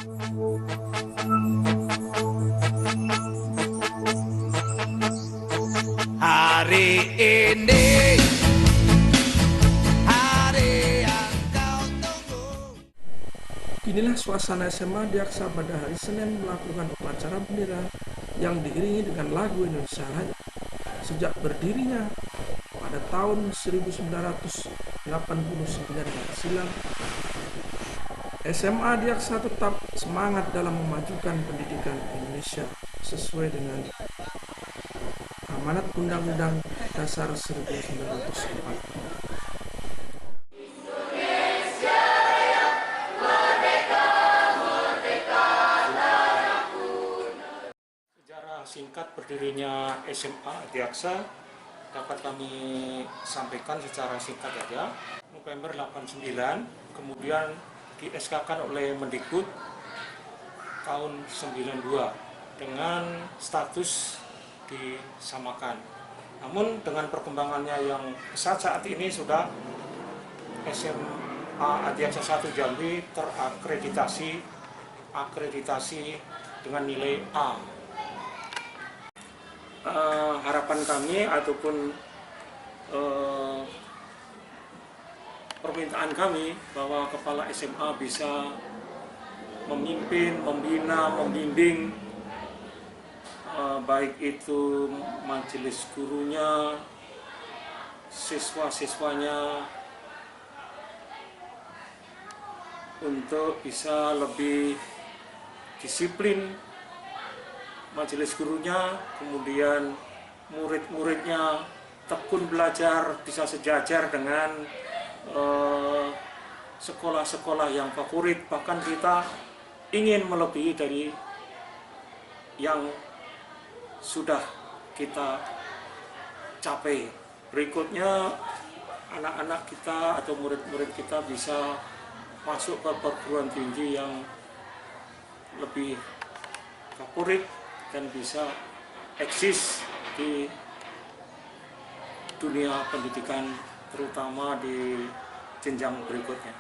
Hari ini hari yang kau tunggu. Inilah suasana SMA Diaksa pada hari Senin melakukan upacara bendera yang diiringi dengan lagu Indonesia Raya. Sejak berdirinya pada tahun 1989 silam, SMA Diaksa tetap semangat dalam memajukan pendidikan Indonesia sesuai dengan amanat Undang-Undang Dasar 1945. Sejarah singkat berdirinya SMA Diaksa dapat kami sampaikan secara singkat saja. November 89, kemudian di SK-kan oleh Mendikbud tahun 92 dengan status disamakan. Namun dengan perkembangannya yang pesat saat ini sudah SMA Adiaksa 1 Jambi terakreditasi dengan nilai A. Harapan kami ataupun permintaan kami bahwa kepala SMA bisa memimpin, membina, membimbing baik itu majelis gurunya, siswa-siswanya untuk bisa lebih disiplin, majelis gurunya, kemudian murid-muridnya tekun belajar, bisa sejajar dengan sekolah-sekolah yang favorit. Bahkan kita ingin melebihi dari yang sudah kita capai. Berikutnya anak-anak kita atau murid-murid kita bisa masuk ke perguruan tinggi yang lebih favorit dan bisa eksis di dunia pendidikan, terutama di jenjang berikutnya.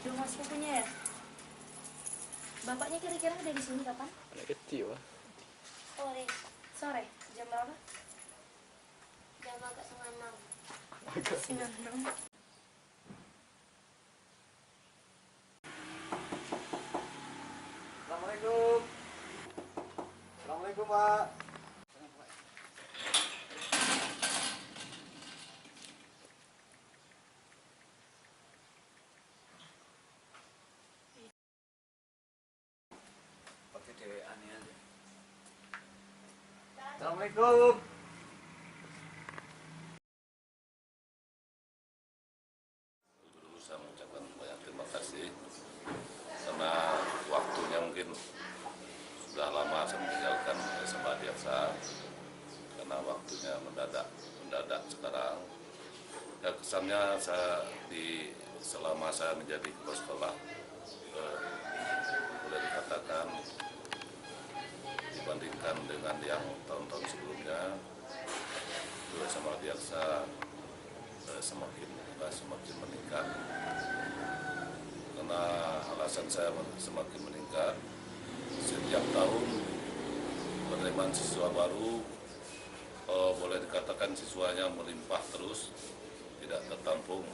Rumah sepupunya ya? Bapaknya kira-kira ada di sini kapan? Anak kecil lah. Sore. Sore? Jam berapa? Jam agak setengah 6. Setengah 6. Assalamualaikum. Assalamualaikum, Pak. Pakai cewek aneh aja. Assalamualaikum. Saya mengucapkan banyak terima kasih karena waktunya mungkin sudah lama saya meninggalkan SMA Diaksa karena waktunya mendadak sekarang. Ya, kesannya selama saya menjadi kepala sekolah boleh dikatakan dibandingkan dengan yang tahun-tahun sebelumnya itu SMA Diaksa semakin meningkat. Karena alasan saya semakin meningkat, setiap tahun penerimaan siswa baru boleh dikatakan siswanya melimpah terus, tidak tertampung,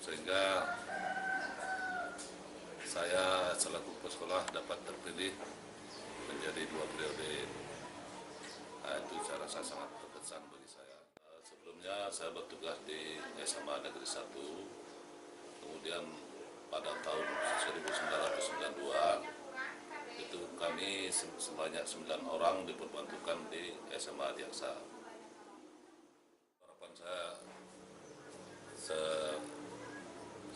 sehingga saya selaku kepala sekolah dapat terpilih menjadi 2 periode. Nah, itu saya rasa sangat berkesan bagi saya. Sebelumnya saya bertugas di SMA Negeri 1, kemudian pada tahun 1992 itu kami sebanyak 9 orang diperbantukan di SMA Diaksa. Harapan saya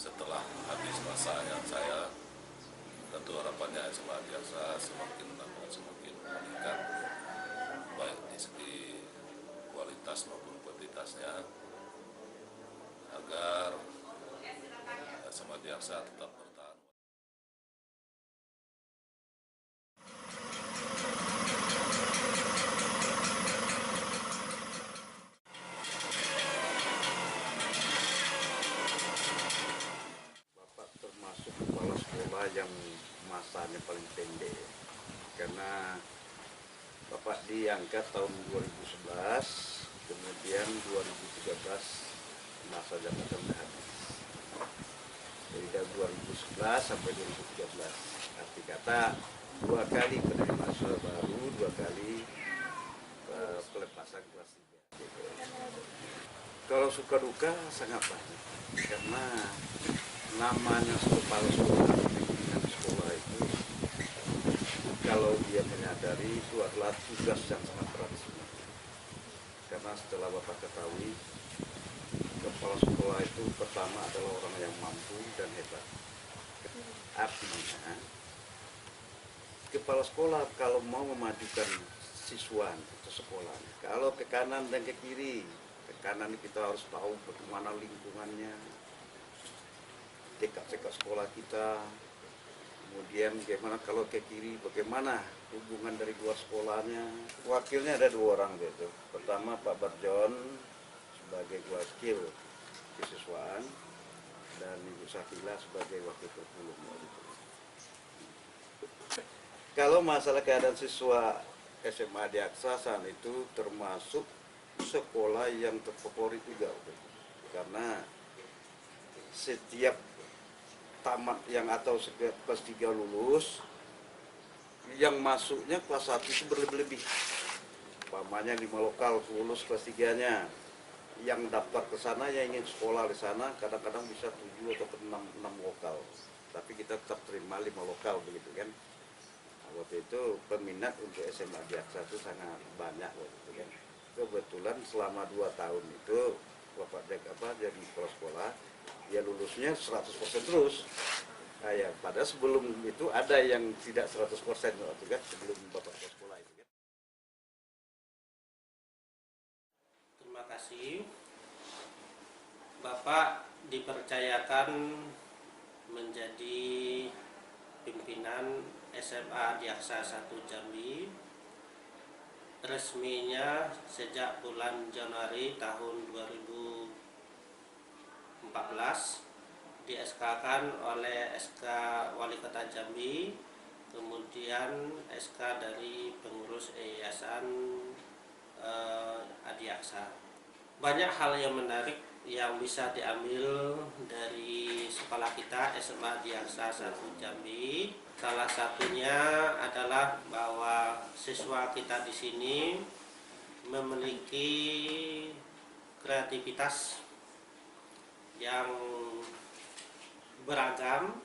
setelah habis masanya saya, tentu harapannya SMA Diaksa semakin meningkat, baik di segi kualitas maupun kuantitasnya, agar SMA Diaksa tetap bertahan. yang masanya paling pendek, karena Bapak diangkat tahun 2011, kemudian 2013 masa jabatannya habis. Jadi dari 2011 sampai 2013, arti kata 2 kali penerimaan mahasiswa baru, 2 kali pelepasan kelas 3. Gitu. Kalau suka duka sangat banyak, karena namanya kepala sekolah, pimpinan sekolah itu, kalau dia menyadari itu adalah tugas yang sangat berat sebenarnya. Karena setelah Bapak ketahui, kepala sekolah itu pertama adalah orang yang mampu dan hebat. Artinya, kepala sekolah kalau mau memajukan siswa atau sekolah, kalau ke kanan dan ke kiri, ke kanan kita harus tahu bagaimana lingkungannya, dekat-dekat sekolah kita, kemudian bagaimana kalau ke kiri, bagaimana hubungan dari luar sekolahnya. Wakilnya ada 2 orang gitu. Pertama Pak Barjon sebagai wakil kesiswaan dan Ibu Sakila sebagai wakil terpulung. Kalau masalah keadaan siswa SMA Adiaksa saat itu termasuk sekolah yang terfavorit juga, karena setiap tamat yang atau kelas 3 lulus, yang masuknya kelas 1 itu berlebih-lebih. Umpamanya 5 lokal lulus kelas 3-nya, yang daftar ke sana yang ingin sekolah di sana kadang-kadang bisa 7 atau 6 lokal, tapi kita tetap terima 5 lokal begitu kan. Nah, waktu itu peminat untuk SMA Adiaksa itu sangat banyak waktu itu kan. Kebetulan selama 2 tahun itu Bapak jadi kepala sekolah, ya lulusnya 100% terus. Nah, ya, pada sebelum itu ada yang tidak 100% waktu kan, sebelum Bapak kepala sekolah itu kan. Terima kasih. Bapak dipercayakan menjadi pimpinan SMA Adiaksa 1 Jambi resminya sejak bulan Januari tahun 2014, di SK-kan oleh SK Wali Kota Jambi, kemudian SK dari pengurus Yayasan Adiaksa. Banyak hal yang menarik yang bisa diambil dari sekolah kita SMA Adiaksa 1 Jambi. Salah satunya adalah bahwa siswa kita di sini memiliki kreativitas yang beragam,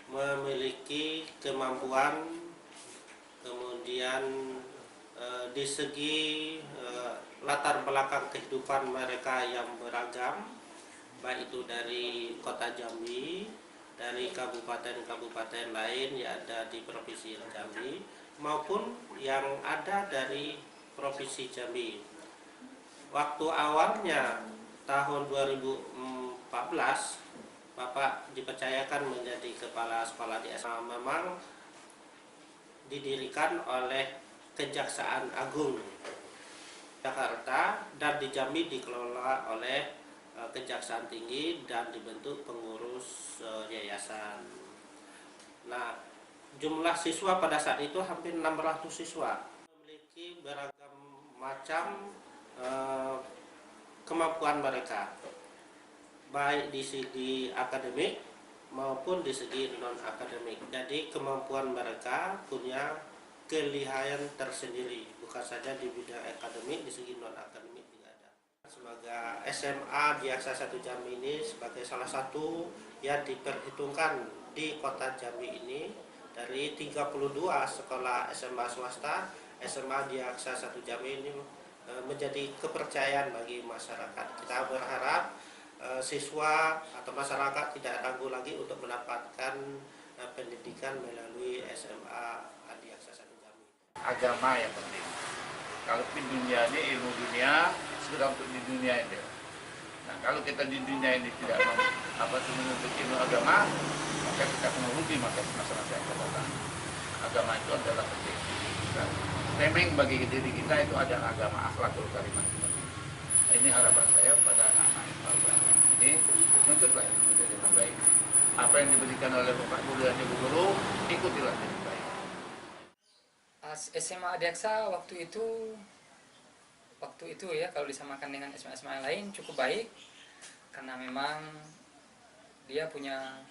memiliki kemampuan, kemudian di segi latar belakang kehidupan mereka yang beragam, baik itu dari kota Jambi, dari kabupaten-kabupaten lain yang ada di Provinsi Jambi, maupun yang ada dari Provinsi Jambi. Waktu awalnya tahun 2014, Bapak dipercayakan menjadi kepala sekolah di SMA, memang didirikan oleh Kejaksaan Agung Jakarta, dan di Jambi dikelola oleh Kejaksaan Tinggi dan dibentuk pengurus yayasan. Nah, jumlah siswa pada saat itu hampir 600 siswa, memiliki beragam macam kemampuan mereka, baik di segi akademik maupun di segi non-akademik. Jadi kemampuan mereka punya kelihayan tersendiri, bukan saja di bidang akademik, di segi non-akademik juga ada. Semoga SMA Adiaksa 1 Jambi ini sebagai salah satu yang diperhitungkan di kota Jambi ini, dari 32 sekolah SMA swasta, SMA Adiaksa 1 Jambi ini menjadi kepercayaan bagi masyarakat. Kita berharap siswa atau masyarakat tidak ragu lagi untuk mendapatkan pendidikan melalui SMA Adiaksa 1 Jambi. Agama yang penting. Kalau di dunia ini, ilmu dunia sudah untuk di dunia ini. Nah, kalau kita di dunia ini tidak menuntut ilmu agama, maka kita akan merugi masa-masa yang akan datang. Agama itu adalah penting. Dan temeng bagi diri kita itu ada agama, akhlakul karimah. Ini harapan saya pada anak-anak ini, menuntutlah ilmu jadi yang baik. apa yang diberikan oleh Bapak Guru dan Ibu Guru, ikutilah dengan baik. SMA Adiaksa waktu itu ya, kalau disamakan dengan SMA-SMA yang lain cukup baik, karena memang dia punya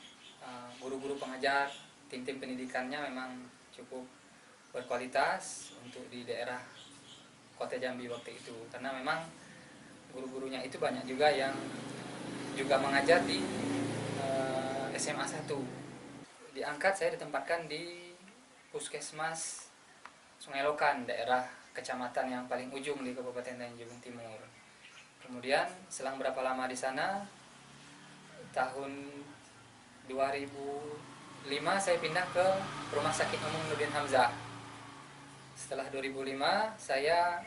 guru-guru pengajar, tim-tim pendidikannya memang cukup berkualitas untuk di daerah Kota Jambi waktu itu, karena memang guru-gurunya itu banyak juga yang juga mengajar di SMA 1. Diangkat, saya ditempatkan di Puskesmas Sungai Lokan, daerah kecamatan yang paling ujung di Kabupaten Tanjung Timur. Kemudian selang berapa lama di sana, tahun 2005 saya pindah ke Rumah Sakit Umum Nurdin Hamzah. Setelah 2005 saya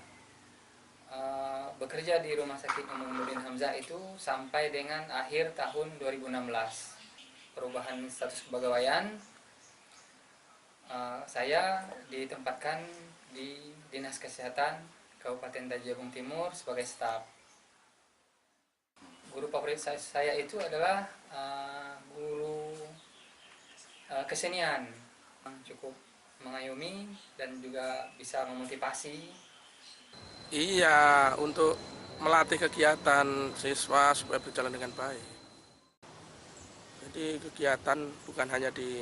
bekerja di Rumah Sakit Umum Nurdin Hamzah itu sampai dengan akhir tahun 2016. Perubahan status kepegawaian, saya ditempatkan di Dinas Kesehatan Kabupaten Tanjung Timur sebagai staf. Guru favorit saya itu adalah guru kesenian, cukup mengayomi dan juga bisa memotivasi. Iya, untuk melatih kegiatan siswa supaya berjalan dengan baik. Jadi kegiatan bukan hanya di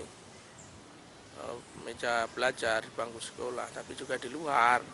meja belajar, di bangku sekolah, tapi juga di luar.